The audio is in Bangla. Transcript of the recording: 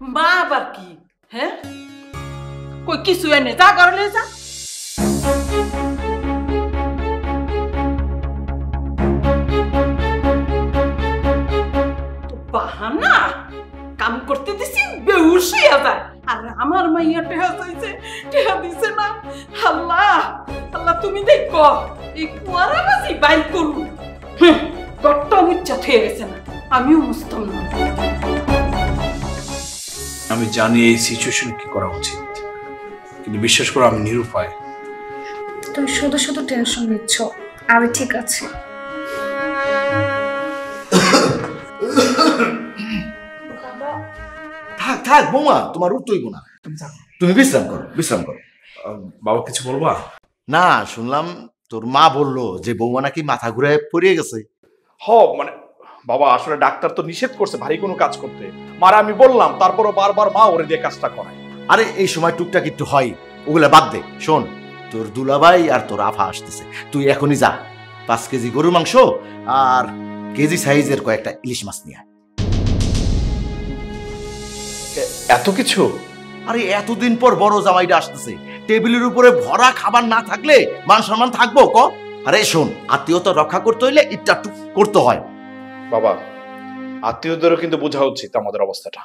মা আবার কি? হ্যাঁ, কই কিছু এনে যা করলে যা। বাহানা কাম করতে দিছি বেহুশ হইয়া যায়। আর আমার মাইয়া টেহা চাইছে, টেহা দিছে না। আল্লাহ আল্লাহ, তুমি দেখো এই কুয়ারা বাজি বাইর করু। গট্টা মুচ্চা থয়ে গেছে না, আমিও বুঝতাম না। আমি জানি এই সিচুয়েশনে কি করা উচিত, কিন্তু বিশ্বাস করো আমি নিরুপায়। তুমি শুধু শুধু টেনশন নিচ্ছ, আমি ঠিক আছি। থাক থাক বৌমা, তোমার উঠতইব না, তুমি বিশ্রাম করো, বিশ্রাম করো। বাবা কিছু বলবা? না, শুনলাম তোর মা বললো যে বৌমা নাকি মাথা ঘুরে পড়িয়ে গেছে। মানে বাবা আসলে ডাক্তার তো নিষেধ করছে ভারী কোনো কাজ করতে। মারা আমি বললাম, তারপরও বারবার মা ওরে দিয়ে কাজটা করায়। আরে এই সময় টুকটাক একটু হয়, ওগুলা বাদ দে। শোন, তোর দুলাভাই আর তোর আফা আসতেছে, তুই এখনই যা 5 কেজি গরুর মাংস আর কেজি সাইজের কয়েকটা ইলিশ মাছ নিয়ে আয়। এত কিছু? আরে এতদিন পর বড় জামাইটা আসতেছে, টেবিলের উপরে ভরা খাবার না থাকলে মান সম্মান থাকবো ক? আরে শোন, আত্মীয়তা রক্ষা করতে হইলে একটু করতে হয়। বাবা আত্মীয়দেরও কিন্তু বোঝা উচিত আমাদের অবস্থাটা।